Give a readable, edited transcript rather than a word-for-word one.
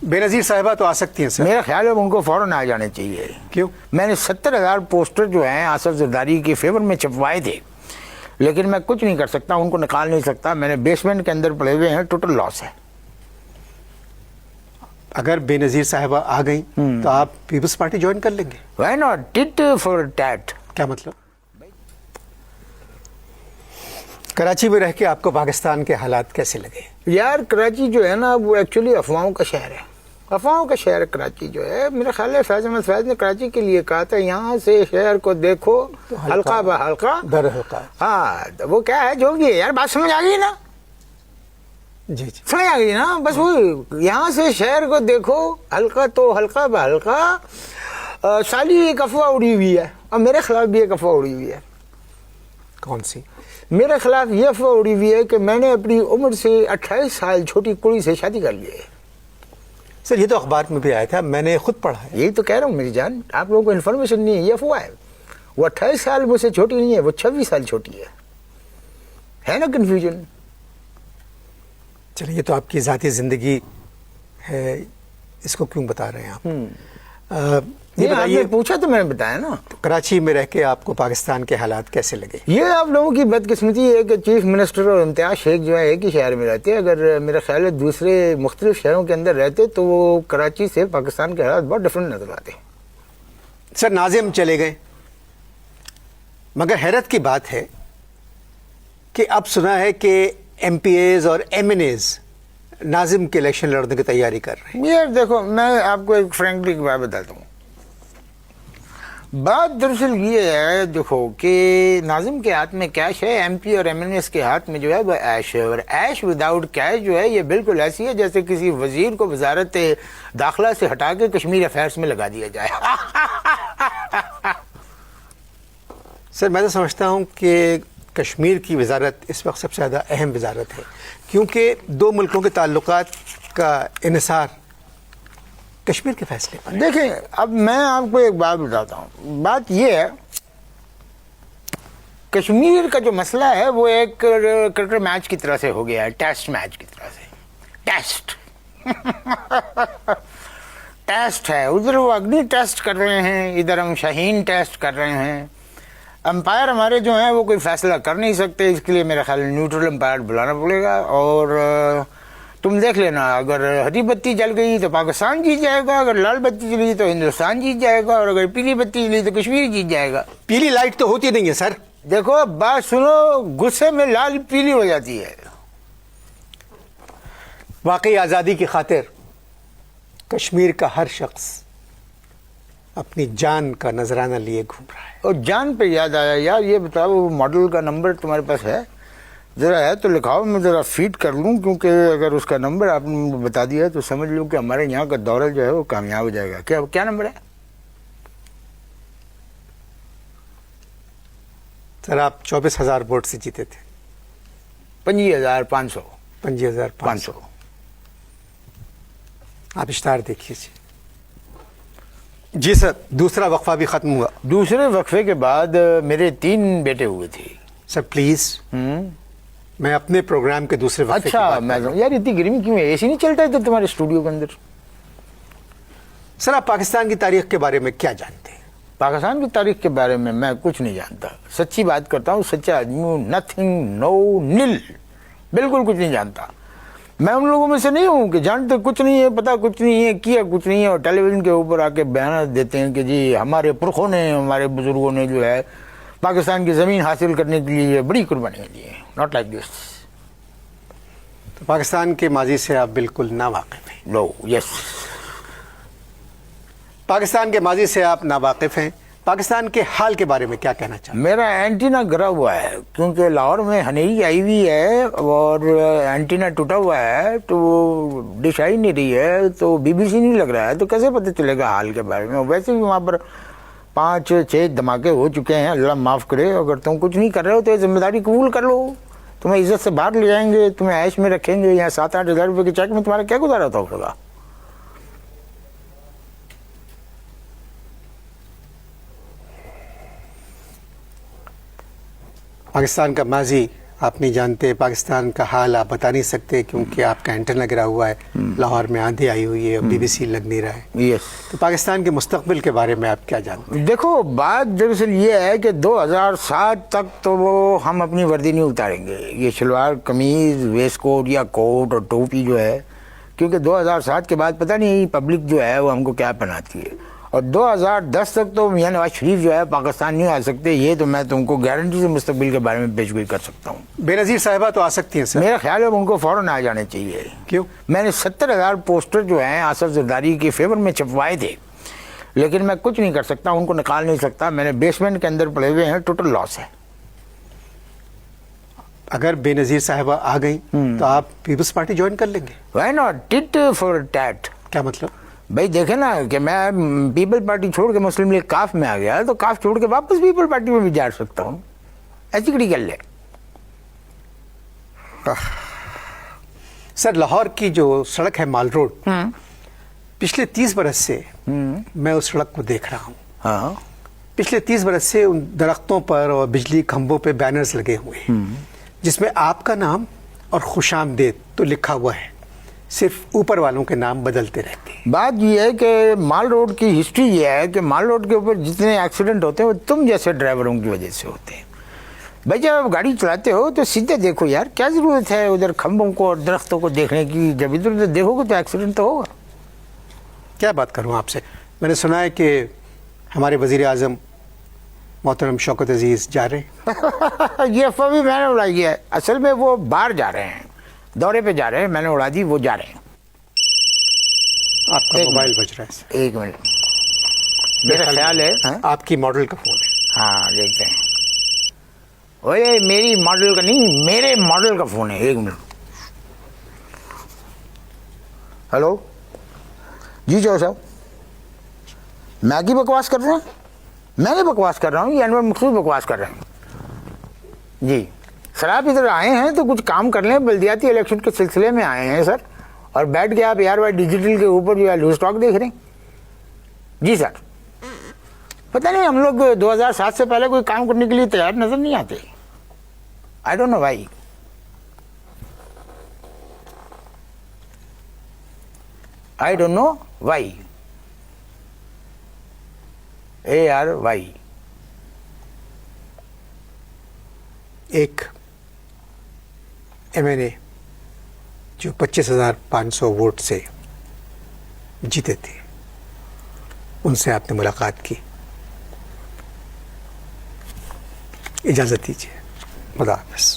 بےنظیر صاحبہ تو آ سکتی ہیں سر. میرا خیال ہے ان کو فوراً آ جانے چاہیے. کیوں؟ میں نے 70,000 پوسٹر جو ہیں آصف زرداری کے فیور میں چھپوائے تھے، لیکن میں کچھ نہیں کر سکتا، ان کو نکال نہیں سکتا. میں نے بیسمنٹ کے اندر پڑے ہوئے ہیں، ٹوٹل لاس ہے. اگر بےنظیر صاحبہ آ گئیں تو آپ پیپلز پارٹی جوائن کر لیں گے؟ Why not tit for tat. کیا مطلب؟ کراچی میں رہ کے آپ کو پاکستان کے حالات کیسے لگے؟ یار کراچی جو ہے نا وہ ایکچولی افواہوں کا شہر ہے. افواہوں کا شہر کراچی جو ہے. میرا خیال ہے فیض احمد فیض نے کراچی کے لیے کہا تھا یہاں سے شہر کو دیکھو حلقہ بہ حلقہ در حلقہ. ہاں وہ کیا ہے جو بھی ہے یار، بات سمجھ آ گئی نا؟ جی سمجھ آ گئی نا؟ بس وہ یہاں سے شہر کو دیکھو حلقہ تو حلقہ بہ حلقہ. سالی ایک افواہ اڑی ہوئی ہے اور میرے خلاف بھی ایک افواہ اڑی ہوئی ہے. کون سی؟ میرے خلاف یہ افواہ اڑی ہوئی ہے کہ میں نے اپنی عمر سے 28 سال چھوٹی کڑی سے شادی کر لی ہے. سر یہ تو اخبار میں بھی آیا تھا، میں نے خود پڑھا ہے. یہی تو کہہ رہا ہوں میری جان، آپ لوگوں کو انفارمیشن نہیں ہے، یہ افواہ ہے. وہ 28 سال مجھ سے چھوٹی نہیں ہے، وہ 26 سال چھوٹی ہے نا کنفیوژن. چلیے یہ تو آپ کی ذاتی زندگی ہے، اس کو کیوں بتا رہے ہیں آپ؟ یہ آپ بتائیے، نے پوچھا تو میں نے بتایا نا. کراچی میں رہ کے آپ کو پاکستان کے حالات کیسے لگے؟ یہ آپ لوگوں کی بدقسمتی ہے کہ چیف منسٹر اور امتیاز شیخ جو ہے ایک ہی شہر میں رہتے ہیں. اگر میرا خیال ہے دوسرے مختلف شہروں کے اندر رہتے تو وہ کراچی سے پاکستان کے حالات بہت ڈفرینٹ نظر آتے. سر ناظم چلے گئے، مگر حیرت کی بات ہے کہ اب سنا ہے کہ ایم پی ایز اور ایم این ایز ناظم کے الیکشن لڑنے کی تیاری کر رہے ہیں. یہ دیکھو میں آپ کو ایک فرینکلی بات بتاتا ہوں. بات دراصل یہ ہے دیکھو کہ ناظم کے ہاتھ میں کیش ہے، ایم پی اور ایم این ایس کے ہاتھ میں جو ہے وہ ایش ہے. اور ایش وداؤٹ کیش جو ہے یہ بالکل ایسی ہے جیسے کسی وزیر کو وزارت داخلہ سے ہٹا کے کشمیر افیئرس میں لگا دیا جائے. سر میں تو سمجھتا ہوں کہ کشمیر کی وزارت اس وقت سب سے زیادہ اہم وزارت ہے، کیونکہ دو ملکوں کے تعلقات کا انحصار کشمیر کے فیصلے پر ہے. دیکھیں اب میں آپ کو ایک بات بتاتا ہوں. بات یہ ہے کشمیر کا جو مسئلہ ہے وہ ایک کرکٹ میچ کی طرح سے ہو گیا ہے، ٹیسٹ میچ کی طرح سے. ٹیسٹ ہے، ادھر وہ اگنی ٹیسٹ کر رہے ہیں، ادھر ہم شاہین ٹیسٹ کر رہے ہیں. امپائر ہمارے جو ہیں وہ کوئی فیصلہ کر نہیں سکتے، اس کے لیے میرا خیال نیوٹرل امپائر بلانا پڑے گا. اور تم دیکھ لینا اگر ہری بتی جل گئی تو پاکستان جیت جائے گا، اگر لال بتی جلی تو ہندوستان جیت جائے گا، اور اگر پیلی بتی جلی تو کشمیر جیت جائے گا. پیلی لائٹ تو ہوتی نہیں ہے سر. دیکھو بات سنو، غصے میں لال پیلی ہو جاتی ہے. واقعی آزادی کی خاطر کشمیر کا ہر شخص اپنی جان کا نذرانہ لیے گھوم رہا ہے. اور جان پہ یاد آیا یار، یہ بتاؤ وہ ماڈل کا نمبر تمہارے پاس ہے؟ ذرا ہے تو لکھاؤ، میں ذرا فیڈ کر لوں، کیونکہ اگر اس کا نمبر آپ نے بتا دیا تو سمجھ لوں کہ ہمارے یہاں کا دورہ جو ہے وہ کامیاب ہو جائے گا. کیا نمبر ہے؟ سر آپ 24,000 ووٹ سے جیتے تھے. 25,500. 25,500. آپ اشتہار دیکھیے. جی سر دوسرا وقفہ بھی ختم ہوا. دوسرے وقفے کے بعد میرے 3 بیٹے ہوئے تھے. سر پلیز میں اپنے پروگرام کے دوسرے وقفے کی اچھا بات میں کر رہا ہوں. یار اتنی گرمی کیوں ہے؟ اے سی نہیں چلتا ہے تو تمہارے اسٹوڈیو کے اندر؟ سر آپ پاکستان کی تاریخ کے بارے میں کیا جانتے ہیں؟ پاکستان کی تاریخ کے بارے میں کچھ نہیں جانتا. سچی بات کرتا ہوں، سچا آدمی ہوں. نتھنگ، نو، نل، بالکل کچھ نہیں جانتا. میں ان لوگوں میں سے نہیں ہوں کہ جانتے کچھ نہیں ہے، پتہ کچھ نہیں ہے، کیا کچھ نہیں ہے، اور ٹیلی ویژن کے اوپر آ کے بیانات دیتے ہیں کہ جی ہمارے پرکھوں نے، ہمارے بزرگوں نے جو ہے پاکستان کی زمین حاصل کرنے کے لیے بڑی قربانیاں دی ہیں. Not like this. تو پاکستان کے ماضی سے آپ بالکل ناواقف ہیں. نو، یس. پاکستان کے ماضی سے آپ ناواقف ہیں. پاکستان کے حال کے بارے میں کیا کہنا چاہتے ہیں؟ میرا اینٹینا گرا ہوا ہے کیونکہ لاہور میں ہنیری آئی ہوئی ہے اور اینٹینا ٹوٹا ہوا ہے، تو ڈش آئی نہیں رہی ہے، تو بی بی سی نہیں لگ رہا ہے، تو کیسے پتہ چلے گا حال کے بارے میں؟ ویسے بھی وہاں پر 5-6 دھماکے ہو چکے ہیں، اللہ معاف کرے. اگر تم کچھ نہیں کر رہے ہو تو یہ ذمہ داری قبول کر لو. تمہیں عزت سے باہر لے جائیں گے، تمہیں عیش میں رکھیں گے، یا 7-8 ہزار روپے کے چیک میں تمہارا کیا گزارا ہوگا؟ پاکستان کا ماضی آپ نہیں جانتے پاکستان کا حال آپ بتا نہیں سکتے کیونکہ آپ کا انٹرنہ گرا ہوا ہے, لاہور میں آندھی آئی ہوئی ہے, بی بی سی لگ نہیں رہا ہے. یس. تو پاکستان کے مستقبل کے بارے میں آپ کیا جانتے ہیں؟ دیکھو بات دراصل یہ ہے کہ 2007 تک تو وہ ہم اپنی وردی نہیں اتاریں گے, یہ شلوار قمیض ویسٹ کوٹ یا کوٹ اور ٹوپی جو ہے, کیونکہ 2007 کے بعد پتہ نہیں پبلک جو ہے وہ ہم کو کیا پہناتی ہے. اور 2010 تک تو میاں نواز شریف جو ہے پاکستان نہیں آ سکتے, یہ تو میں تم کو گارنٹی سے مستقبل کے بارے میں پیشگوئی کر سکتا ہوں. بے نظیر صاحبہ تو آ سکتی ہیں سر. میرا خیال ہے ان کو فوراً آ جانے چاہیے. کیوں؟ میں نے 70,000 پوسٹر جو ہیں آصف زرداری کے فیور میں چھپوائے تھے, لیکن میں کچھ نہیں کر سکتا, ان کو نکال نہیں سکتا. میں نے بیسمنٹ کے اندر پڑے ہوئے ہیں, ٹوٹل لاس ہے. اگر بے نظیر صاحبہ آ گئیں تو آپ پیپلز پارٹی جوائن کر لیں گے؟ Why not tit for tat. کیا مطلب؟ بھائی دیکھیں نا کہ میں پیپل پارٹی چھوڑ کے مسلم لیگ کاف میں آ گیا تو کاف چھوڑ کے واپس پیپل پارٹی میں بھی جا سکتا ہوں. ایسی کڑی کر لے. سر لاہور کی جو سڑک ہے مال روڈ, پچھلے 30 برس سے میں اس سڑک کو دیکھ رہا ہوں. ہاں, پچھلے 30 برس سے ان درختوں پر اور بجلی کھمبوں پہ بینرز لگے ہوئے ہیں جس میں آپ کا نام اور خوش آمدید تو لکھا ہوا ہے, صرف اوپر والوں کے نام بدلتے رہتے ہیں. بات یہ ہے کہ مال روڈ کی ہسٹری یہ ہے کہ مال روڈ کے اوپر جتنے ایکسیڈنٹ ہوتے ہیں وہ تم جیسے ڈرائیوروں کی وجہ سے ہوتے ہیں. بھائی جب آپ گاڑی چلاتے ہو تو سیدھے دیکھو یار, کیا ضرورت ہے ادھر کھمبوں کو اور درختوں کو دیکھنے کی؟ جب ادھر ادھر دیکھو گے تو ایکسیڈنٹ تو ہوگا. کیا بات کروں آپ سے, میں نے سنا ہے کہ ہمارے وزیر اعظم محترم شوکت عزیز جا رہے ہیں. یہ افواہ بھی میں نے اڑائی ہے. اصل میں وہ باہر جا رہے ہیں, دورے پہ جا رہے ہیں. میں نے اڑا دی, وہ جا رہے ہیں. آپ کا موبائل بج رہا ہے سر. ایک منٹ, میرا خیال ہے آپ کی ماڈل کا فون ہے. ہاں دیکھتے ہیں. اوے میری ماڈل کا نہیں, میرے ماڈل کا فون ہے. ایک منٹ. ہلو جی چو صاحب, میں کی بکواس کر رہا ہوں؟ میں نے بکواس کر رہا ہوں, یہ انور مقصود بکواس کر رہے ہیں. جی سر آپ ادھر آئے ہیں تو کچھ کام کر لیں, بلدیاتی الیکشن کے سلسلے میں آئے ہیں سر, اور بیٹھ کے آپ ایئر وائی ڈیجیٹل کے اوپر جو ہے لوز اسٹاک دیکھ رہے ہیں. جی سر, پتہ نہیں ہم لوگ 2007 سے پہلے کوئی کام کرنے کے لیے تیار نظر نہیں آتے. I don't know why. I don't know why. ARY. ایک MNA جو 25,500 ووٹ سے جیتے تھے, ان سے آپ نے ملاقات کی. اجازت دیجیے, خدا حافظ.